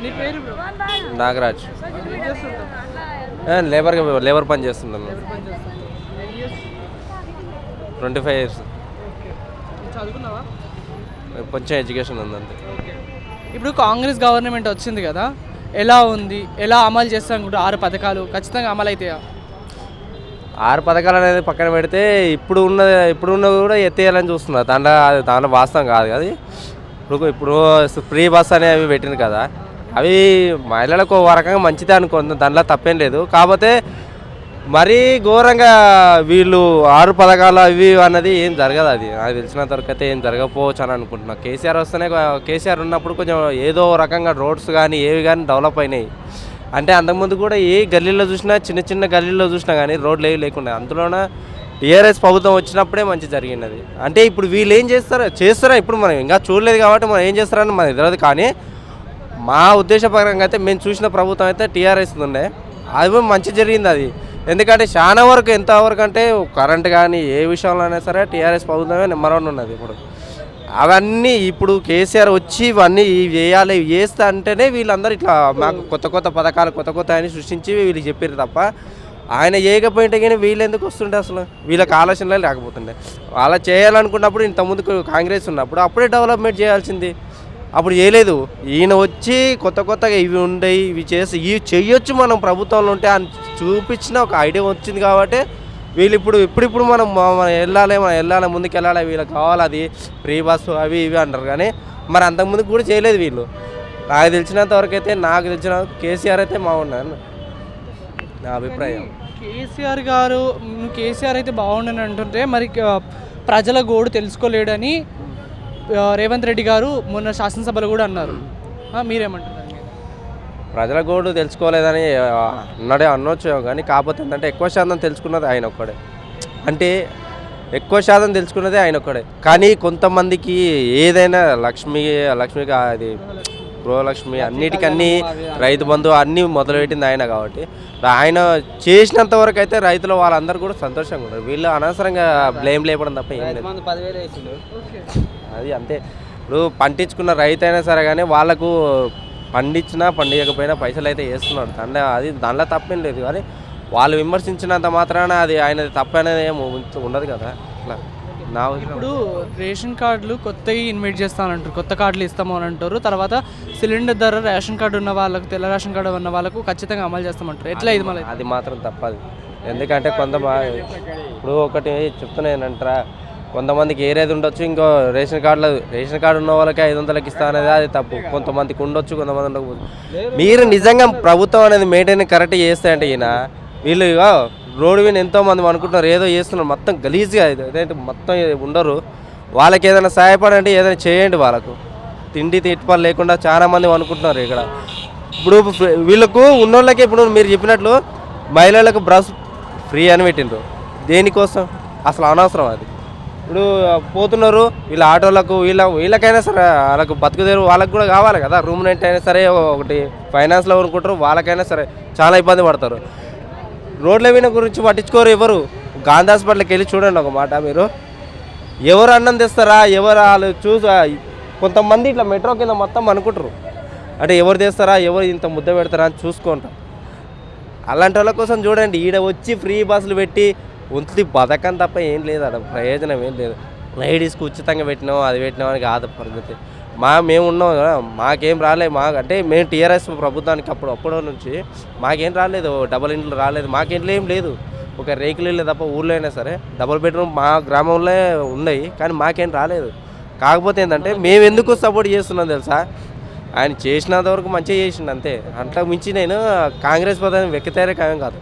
నీ పేరు బ్రో? నాగరాజ్ ఏం చేస్తుంటావు? లేబర్ పని చేస్తున్నాను. ఎవరు పని చేస్తావు? ఎన్ని years? 25 years. ఓకే. నువ్వు చదువుకున్నావా? కొంచెం ఎడ్యుకేషన్ ఉందంతే. ఓకే. ఇప్పుడు కాంగ్రెస్ గవర్నమెంట్ వచ్చింది కదా, ఎలా ఉంది, ఎలా అమలు చేస్తాం కూడా 6 పథకాలు ఖచ్చితంగా అమలు అవుతాయా? 6 పథకాలు అనేది పక్కన పెడితే ఇప్పుడు కూడా ఎత్తేయాలని చూస్తున్నారు. దాంట్లో వాస్తవం కాదు అది. ఇప్పుడు ఫ్రీ బస్ అనేవి పెట్టింది కదా, అవి మహిళలకు ఒక రకంగా మంచిదే అనుకుంది, దాంట్లో తప్పేం లేదు. కాకపోతే మరీ ఘోరంగా వీళ్ళు 6 పథకాలు అవి అన్నది ఏం జరగదు. అది నాకు తెలిసినంత వరకు అయితే ఏం జరగకపోవచ్చు అని అనుకుంటున్నాను. కేసీఆర్ ఉన్నప్పుడు కొంచెం ఏదో రకంగా రోడ్స్ కానీ ఏవి కానీ డెవలప్ అయినాయి. అంటే అంతకుముందు కూడా ఏ గల్లీలో చూసినా చిన్న గల్లీలో చూసినా కానీ రోడ్లు ఏవి లేకుండా, అందులోన టీఆర్ఎస్ ప్రభుత్వం వచ్చినప్పుడే మంచి జరిగినది. అంటే ఇప్పుడు వీళ్ళు ఏం చేస్తారా ఇప్పుడు మనం ఇంకా చూడలేదు కాబట్టి మనం ఏం చేస్తారని మనకు తెలియదు. కానీ మా ఉద్దేశపరంగా అయితే మేము చూసిన ప్రభుత్వం అయితే టీఆర్ఎస్ ఉండే, అది మంచి జరిగింది. అది ఎందుకంటే చాలా వరకు ఎంతవరకు అంటే కరెంట్ కానీ ఏ విషయంలోనైనా సరే టీఆర్ఎస్ ప్రభుత్వమే నెంబర్ 1 ఉన్నది. ఇప్పుడు అవన్నీ ఇప్పుడు కేసీఆర్ వచ్చి ఇవన్నీ చేయాలి, ఇవి చేస్తా అంటేనే వీళ్ళందరూ ఇట్లా మాకు కొత్త పథకాలు కొత్త అని సృష్టించి వీళ్ళు చెప్పారు తప్ప ఆయన చేయకపోయింటే కానీ వీళ్ళు ఎందుకు వస్తుండే, అసలు వీళ్ళకి ఆలోచనలే లేకపోతుండే. అలా చేయాలనుకున్నప్పుడు ఇంతకుముందు కాంగ్రెస్ ఉన్నప్పుడు అప్పుడే డెవలప్మెంట్ చేయాల్సింది, అప్పుడు చేయలేదు. ఈయన వచ్చి కొత్తగా ఇవి ఉండేవి, ఇవి చెయ్యొచ్చు మనం ప్రభుత్వంలో ఉంటే అని చూపించిన ఒక ఐడియా వచ్చింది కాబట్టి వీళ్ళు ఇప్పుడు మనం వెళ్ళాలి ముందుకు వెళ్ళాలి, వీళ్ళకి కావాలి అది ఫ్రీ బస్సు అవి ఇవి అంటారు. కానీ మరి అంతకుముందుకు కూడా చేయలేదు వీళ్ళు. నాకు తెలిసినంత వరకు అయితే కేసీఆర్ అయితే బాగున్నాను నా అభిప్రాయం. కేసీఆర్ అయితే బాగుండని అంటుంటే మరి ప్రజల గోడు తెలుసుకోలేడని రేవంత్ రెడ్డి గారు మొన్న శాసనసభలో కూడా అన్నారు. మీరేమంటారు? ప్రజల గోడు తెలుసుకోలేదని అనొచ్చు, కానీ కాకపోతే ఏంటంటే ఎక్కువ శాతం తెలుసుకున్నది ఆయన ఒక్కడే. ఆయన ఒక్కడే. కానీ కొంతమందికి ఏదైనా లక్ష్మికి అది గృహలక్ష్మి అన్నిటికన్నీ రైతు బంధు అన్నీ మొదలుపెట్టింది ఆయన కాబట్టి ఆయన చేసినంత వరకు అయితే రైతులు వాళ్ళందరూ కూడా సంతోషంగా ఉంటారు. వీళ్ళు అనవసరంగా బ్లేమ్ లేపడం తప్ప ఏం లేదు. అది అంతే. ఇప్పుడు పండించుకున్న రైతు అయినా సరే కానీ వాళ్ళకు పండించినా పండించకపోయినా పైసలు అయితే వేస్తున్నాడు. దానిలో తప్పేం లేదు. కానీ వాళ్ళు విమర్శించినంత మాత్రాన అది ఆయన తప్పు అనేది ఏమి ఉండదు కదా. అట్లా ఇప్పుడు రేషన్ కార్డులు కొత్తగా ఇన్వైట్ చేస్తానంటారు, కొత్త కార్డులు ఇస్తాము అని అంటారు. తర్వాత సిలిండర్ ధర రేషన్ కార్డు ఉన్న వాళ్ళకు, తెల్ల రేషన్ కార్డు ఉన్న వాళ్ళకు ఖచ్చితంగా అమలు చేస్తామంటారు. ఎట్లా ఇది మళ్ళీ? అది మాత్రం తప్పదు. ఎందుకంటే ఇప్పుడు ఒకటి చెప్తున్నానంటారా, కొంతమందికి ఏరేది ఉండొచ్చు, ఇంకో రేషన్ కార్డు ఉన్న వాళ్ళకి 500కి ఇస్తా అనేది అది తప్పు. కొంతమందికి ఉండొచ్చు, కొంతమంది ఉండకపోవచ్చు. మీరు నిజంగా ప్రభుత్వం అనేది మెయింటైన్ కరెక్ట్ చేస్తాయంటే వీళ్ళు రోడ్డు మీద ఎంతోమంది అనుకుంటున్నారు ఏదో చేస్తున్నారు, మొత్తం గలీజ్గా అదేంటి మొత్తం ఉండరు. వాళ్ళకి ఏదైనా సహాయపడండి, ఏదైనా చేయండి. వాళ్ళకు తిండి తిట్టుపని లేకుండా చాలామంది అనుకుంటున్నారు ఇక్కడ. ఇప్పుడు వీళ్ళకు ఉన్నోళ్ళకి ఇప్పుడు మీరు చెప్పినట్లు మహిళలకు బ్రష్ ఫ్రీ అని పెట్టిండ్రు. దేనికోసం? అసలు అనవసరం అది. ఇప్పుడు పోతున్నారు వీళ్ళ ఆటోలకు, వీళ్ళకైనా సరే వాళ్ళకు బతుకుదేరు వాళ్ళకు కూడా కావాలి కదా. రూమ్ రెంట్ అయినా సరే, ఒకటి ఫైనాన్స్లో అనుకుంటారు, వాళ్ళకైనా సరే చాలా ఇబ్బంది పడతారు. రోడ్ల మీద గురించి పట్టించుకోరు ఎవరు. గాంధీ హాస్పిటల్కి వెళ్ళి చూడండి ఒక మాట, మీరు ఎవరు అన్నం తెస్తారా, ఎవరు వాళ్ళు కొంతమంది ఇట్లా మెట్రో కింద మొత్తం అనుకుంటారు. అంటే ఎవరు తెస్తారా, ఎవరు ఇంత ముద్ద పెడతారా అని చూసుకుంటారు. అలాంటి వాళ్ళ కోసం చూడండి, ఈడ వచ్చి ఫ్రీ బస్సులు పెట్టి ఉంచి బతకం తప్ప ఏం లేదు, అక్కడ ప్రయోజనం ఏం లేదు. లేడీస్కి ఉచితంగా పెట్టినాం, అది పెట్టినాం అని కాదు పరిస్థితి. మేము ఉన్నాం కదా, మాకేం రాలేదు. అంటే మేము టీఆర్ఎస్ ప్రభుత్వానికి అప్పుడు నుంచి మాకేం రాలేదు, డబల్ ఇండ్లు రాలేదు, మాకేంట్లో ఏం లేదు. ఒక రేకులు ఇల్లు తప్ప ఊళ్ళో అయినా సరే డబుల్ బెడ్రూమ్ మా గ్రామంలో ఉన్నాయి, కానీ మాకేం రాలేదు. కాకపోతే ఏంటంటే మేము ఎందుకు సపోర్ట్ చేస్తున్నాం తెలుసా, ఆయన చేసినంత వరకు మంచిగా చేసిండు అంతే. అంతకు మించి నేను కాంగ్రెస్ పదవి వెక్కితేరే కాదు.